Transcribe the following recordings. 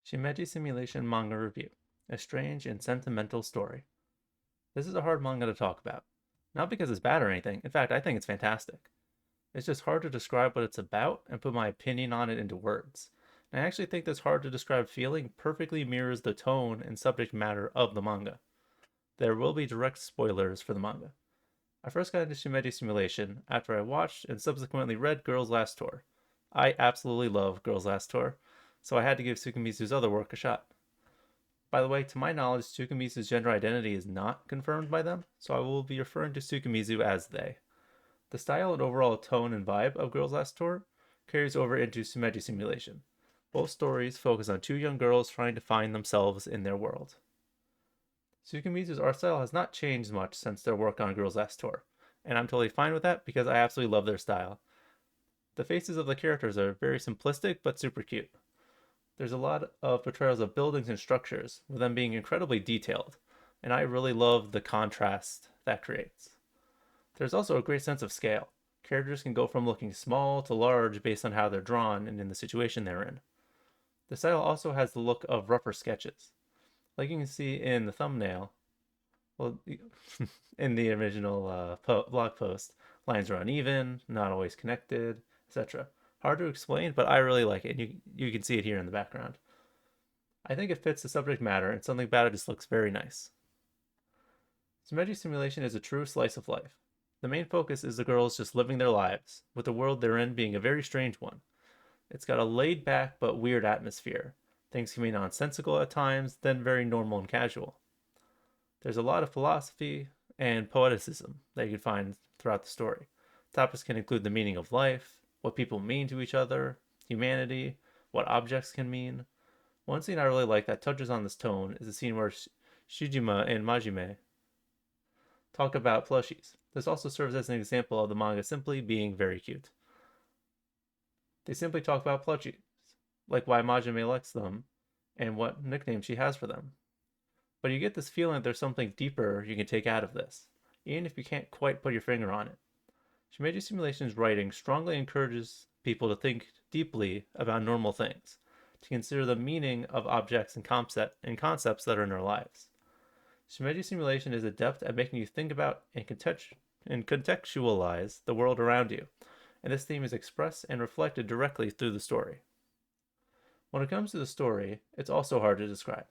Shimeji Simulation Manga Review. A strange and sentimental story. This is a hard manga to talk about. Not because it's bad or anything, in fact, I think it's fantastic. It's just hard to describe what it's about and put my opinion on it into words. And I actually think this hard to describe feeling perfectly mirrors the tone and subject matter of the manga. There will be direct spoilers for the manga. I first got into Shimeji Simulation after I watched and subsequently read Girls Last Tour. I absolutely love Girls Last Tour, so I had to give Tsukimizu's other work a shot. By the way, to my knowledge, Tsukimizu's gender identity is not confirmed by them, so I will be referring to Tsukimizu as they. The style and overall tone and vibe of Girls Last Tour carries over into Shimeji Simulation. Both stories focus on two young girls trying to find themselves in their world. Tsukimizu's art style has not changed much since their work on Girls Last Tour, and I'm totally fine with that because I absolutely love their style. The faces of the characters are very simplistic but super cute. There's a lot of portrayals of buildings and structures, with them being incredibly detailed, and I really love the contrast that creates. There's also a great sense of scale. Characters can go from looking small to large based on how they're drawn and in the situation they're in. The style also has the look of rougher sketches. Like you can see in the thumbnail, well, in the original blog post, lines are uneven, not always connected, etc. Hard to explain, but I really like it. And you can see it here in the background. I think it fits the subject matter, and something about it just looks very nice. Shimeji Simulation is a true slice of life. The main focus is the girls just living their lives, with the world they're in being a very strange one. It's got a laid back but weird atmosphere. Things can be nonsensical at times, then very normal and casual. There's a lot of philosophy and poeticism that you can find throughout the story. Topics can include the meaning of life, what people mean to each other, humanity, what objects can mean. One scene I really like that touches on this tone is the scene where Shijima and Majime talk about plushies. This also serves as an example of the manga simply being very cute. They simply talk about plushies, like why Majime likes them and what nickname she has for them. But you get this feeling that there's something deeper you can take out of this, even if you can't quite put your finger on it. Shimeji Simulation's writing strongly encourages people to think deeply about normal things, to consider the meaning of objects and concepts that are in our lives. Shimeji Simulation is adept at making you think about and contextualize the world around you, and this theme is expressed and reflected directly through the story. When it comes to the story, it's also hard to describe.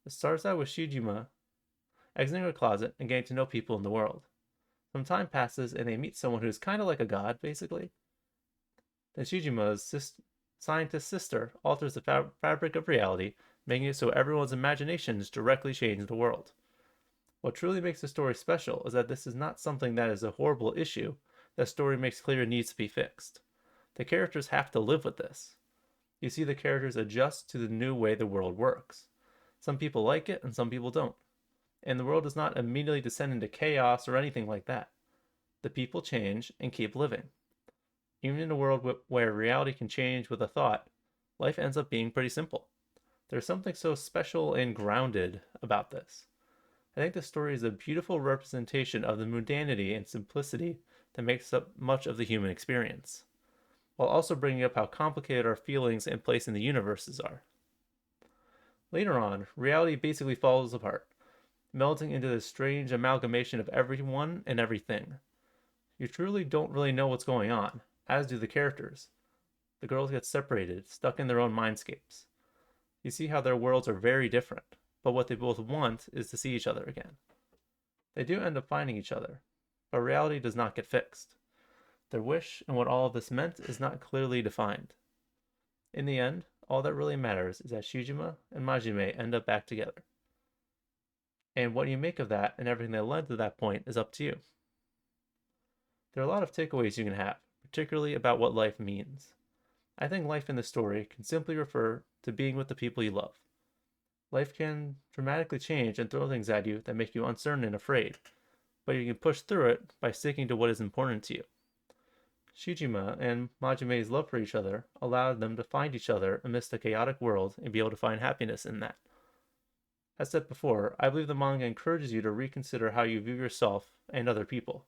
It starts out with Shijima exiting a closet and getting to know people in the world. Some time passes and they meet someone who's kind of like a god, basically. Then Shijima's scientist sister alters the fabric of reality, making it so everyone's imaginations directly change the world. What truly makes the story special is that this is not something that is a horrible issue that story makes clear needs to be fixed. The characters have to live with this. You see the characters adjust to the new way the world works. Some people like it and some people don't. And the world does not immediately descend into chaos or anything like that. The people change and keep living. Even in a world where reality can change with a thought, life ends up being pretty simple. There's something so special and grounded about this. I think the story is a beautiful representation of the mundanity and simplicity that makes up much of the human experience, while also bringing up how complicated our feelings and place in the universes are. Later on, reality basically falls apart, melting into this strange amalgamation of everyone and everything. You truly don't really know what's going on, as do the characters. The girls get separated, stuck in their own mindscapes. You see how their worlds are very different, but what they both want is to see each other again. They do end up finding each other, but reality does not get fixed. Their wish and what all of this meant is not clearly defined. In the end, all that really matters is that Shijima and Majime end up back together. And what you make of that and everything that led to that point is up to you. There are a lot of takeaways you can have, particularly about what life means. I think life in the story can simply refer to being with the people you love. Life can dramatically change and throw things at you that make you uncertain and afraid, but you can push through it by sticking to what is important to you. Shijima and Majime's love for each other allowed them to find each other amidst a chaotic world and be able to find happiness in that. As said before, I believe the manga encourages you to reconsider how you view yourself and other people.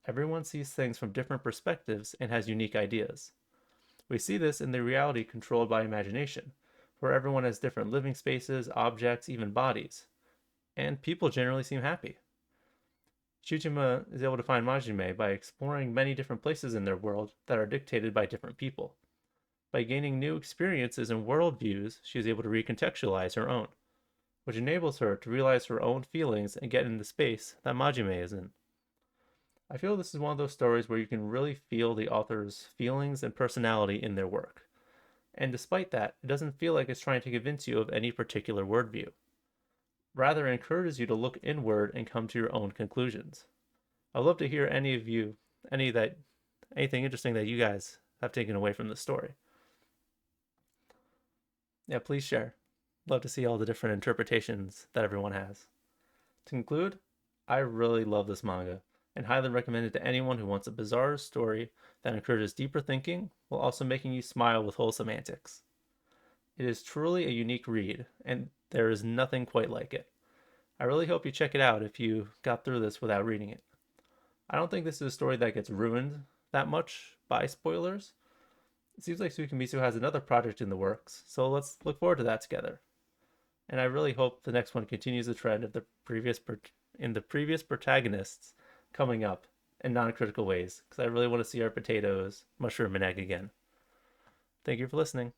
Everyone sees things from different perspectives and has unique ideas. We see this in the reality controlled by imagination, where everyone has different living spaces, objects, even bodies, and people generally seem happy. Shujima is able to find Majime by exploring many different places in their world that are dictated by different people. By gaining new experiences and worldviews, she is able to recontextualize her own, which enables her to realize her own feelings and get in the space that Majime is in. I feel this is one of those stories where you can really feel the author's feelings and personality in their work. And despite that, it doesn't feel like it's trying to convince you of any particular worldview. Rather, it encourages you to look inward and come to your own conclusions. I'd love to hear any of you, anything interesting that you guys have taken away from this story. Yeah, please share. Love to see all the different interpretations that everyone has. To conclude, I really love this manga and highly recommend it to anyone who wants a bizarre story that encourages deeper thinking while also making you smile with wholesome antics. It is truly a unique read, and there is nothing quite like it. I really hope you check it out if you got through this without reading it. I don't think this is a story that gets ruined that much by spoilers. It seems like Sukumitsu has another project in the works, so let's look forward to that together. And I really hope the next one continues the trend of the previous protagonists coming up in non-critical ways, because I really want to see our potatoes, mushroom, and egg again. Thank you for listening.